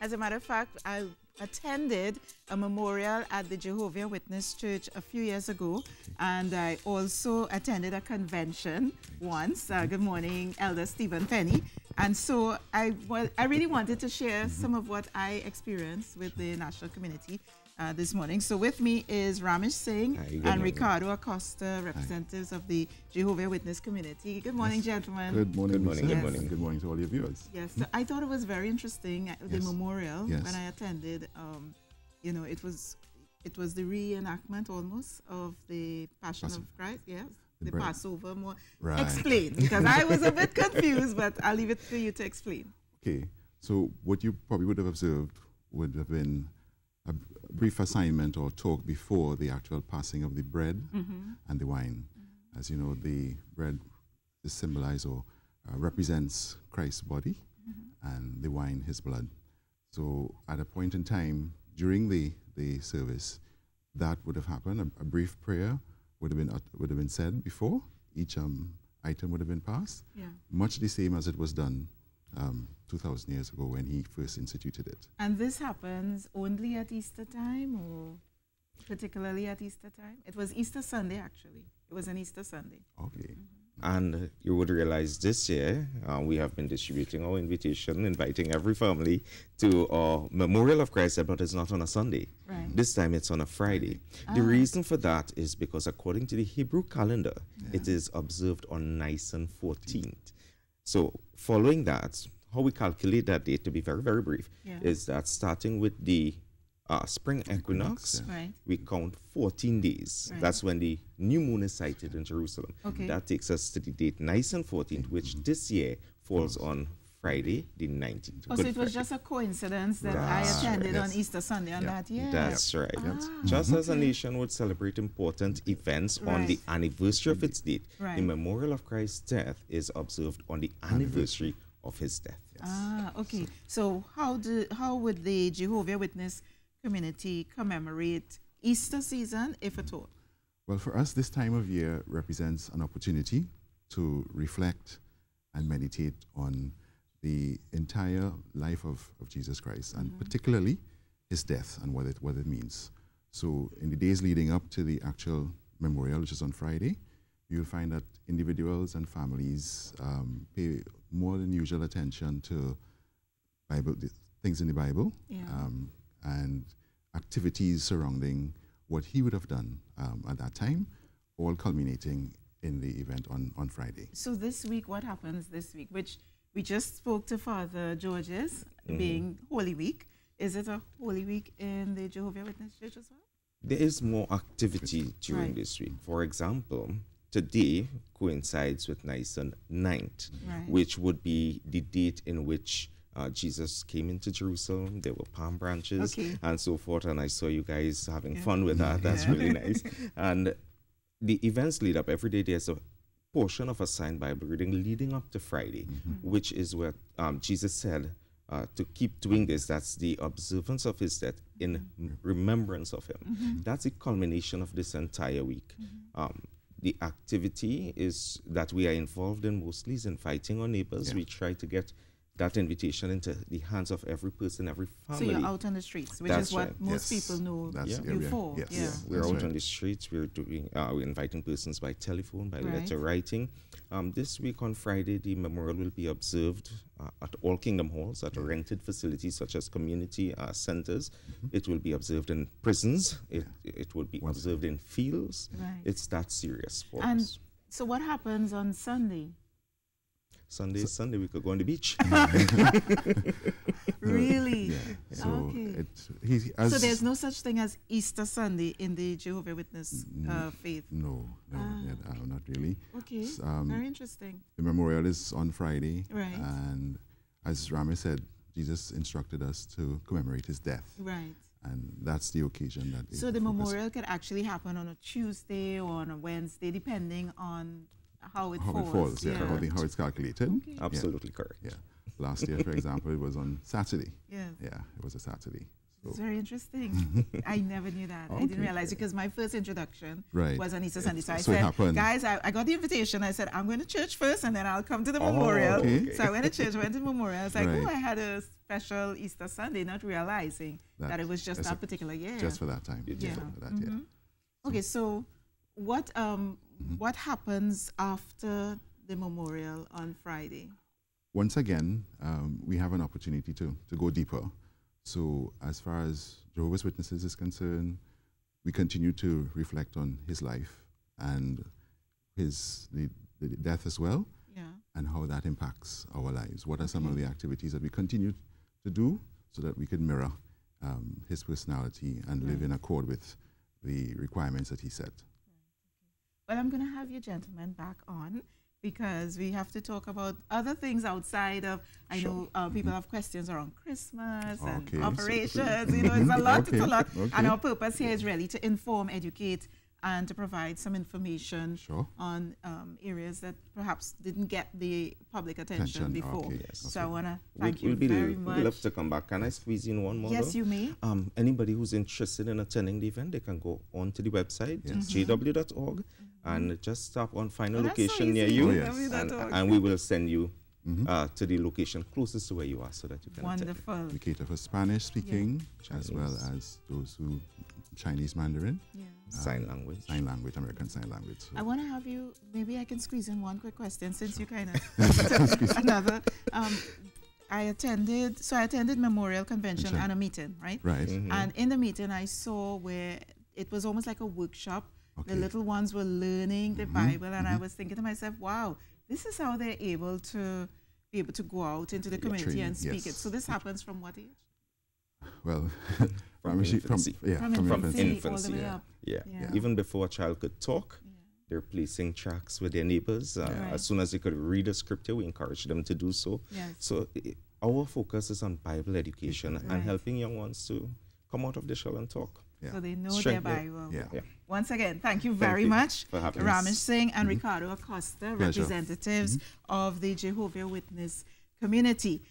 As a matter of fact, I attended a memorial at the Jehovah Witness Church a few years ago, and I also attended a convention once. Good morning, Elder Stephen Penny. And so I really wanted to share some of what I experienced with the national community this morning. So with me is Ramesh Singh and Ricardo Acosta, representatives of the Jehovah Witness community. Good morning, gentlemen. Good morning. Good morning. Yes. Good morning. Good morning to all your viewers. Yes, so I thought it was very interesting, the memorial, when I attended. You know, it was the reenactment almost of the Passion of Christ, yes. The Passover more. Right. Explain, because I was a bit confused, but I'll leave it for you to explain. Okay, so what you probably would have observed would have been a brief assignment or talk before the actual passing of the bread and the wine. As you know, the bread is symbolized or represents Christ's body and the wine his blood. So at a point in time during the service, that would have happened. A brief prayer would have been said before each item would have been passed. Yeah. Much the same as it was done 2,000 years ago when he first instituted it. And this happens only at Easter time, or particularly at Easter time? It was Easter Sunday, actually. It was an Easter Sunday. Okay. And you would realize this year we have been distributing our invitation, inviting every family to our Memorial of Christ, but it's not on a Sunday. Right. This time it's on a Friday. The reason for that is because according to the Hebrew calendar, it is observed on Nisan 14th. So following that, how we calculate that date, to be very, very brief, is that starting with the spring equinox, we count 14 days. Right. That's when the new moon is sighted in Jerusalem. Okay. That takes us to the date Nisan 14th, which this year falls on Friday, the 19th. Oh, so it was just a coincidence that I attended on Easter Sunday on that year? That's right. Just as a nation would celebrate important events on the anniversary of its date, the Memorial of Christ's death is observed on the anniversary of his death. Okay. So how would the Jehovah Witness community commemorate Easter season, if at all? Well, for us, this time of year represents an opportunity to reflect and meditate on the entire life of Jesus Christ, and particularly his death and what it means. So in the days leading up to the actual memorial, which is on Friday, you'll find that individuals and families pay more than usual attention to things in the Bible, and activities surrounding what he would have done at that time, all culminating in the event on Friday. So this week, what happens this week, which we just spoke to Father George's, being Holy Week. Is it a Holy Week in the Jehovah Witness Church as well? There is more activity during this week. For example, today coincides with Nisan 9th, which would be the date in which Jesus came into Jerusalem. There were palm branches and so forth, and I saw you guys having fun with that. That's really nice. And the events lead up. Every day there's a portion of assigned Bible reading leading up to Friday, which is where Jesus said to keep doing this. That's the observance of his death in remembrance of him. That's the culmination of this entire week. The activity is that we are involved in mostly is inviting our neighbors. We try to get that invitation into the hands of every person, every family. So you're out on the streets, which is what most people know you for. We're out on the streets. We're doing. We're inviting persons by telephone, by letter writing. This week on Friday, the memorial will be observed at all Kingdom halls, at rented facilities such as community centers. It will be observed in prisons. It will be observed in fields. It's that serious for us. So what happens on Sunday? Sunday, we could go on the beach. Really? So, so there's no such thing as Easter Sunday in the Jehovah Witness faith? No, not really. Okay, very interesting. The memorial is on Friday. Right. And as Ramesh said, Jesus instructed us to commemorate his death. Right. And that's the occasion that. So the memorial could actually happen on a Tuesday or on a Wednesday, depending on how it falls. How it's calculated. Absolutely correct. Last year, for example, it was on Saturday. Yeah, it was a Saturday. It's very interesting. I never knew that. I didn't realize, because my first introduction was on Easter Sunday. So I said, guys, I got the invitation. I said, I'm going to church first and then I'll come to the memorial. So I went to church, went to the memorial. I was like, oh, I had a special Easter Sunday, not realizing that it was just that particular year. Just for that time. Yeah. For that year. Okay, so what happens after the memorial on Friday? Once again, we have an opportunity to go deeper. So as far as Jehovah's Witnesses is concerned, we continue to reflect on his life and the death as well, and how that impacts our lives. What are some of the activities that we continue to do so that we can mirror his personality and live in accord with the requirements that he set. Well, I'm going to have you gentlemen back on, because we have to talk about other things outside of, I know people have questions around Christmas and operations, you know, it's a lot, it's a lot. And our purpose here is really to inform, educate, and to provide some information on areas that perhaps didn't get the public attention before. So I want to thank you very much. We'd love to come back. Can I squeeze in one more? Yes, you may. Anybody who's interested in attending the event, they can go on to the website, jw.org, and just tap on find a location near you, and we will send you to the location closest to where you are so that you can attend. We cater for Spanish speaking as well as those who Chinese Mandarin. Sign language. Sign language, American Sign Language. So. I want to have you, maybe I can squeeze in one quick question since you kind of another. I attended Memorial Convention and a meeting, right? Right. And in the meeting I saw where it was almost like a workshop. The little ones were learning the Bible, and I was thinking to myself, wow, this is how they're able to go out into the community and speak it. So this happens from what age? Well, from infancy. From infancy, Even before a child could talk, they're placing tracks with their neighbors. As soon as they could read a scripture, we encourage them to do so. So our focus is on Bible education and helping young ones to come out of the shell and talk. So they know their Bible. Once again, thank you very much, Ramesh Singh and Ricardo Acosta, representatives of the Jehovah Witness community.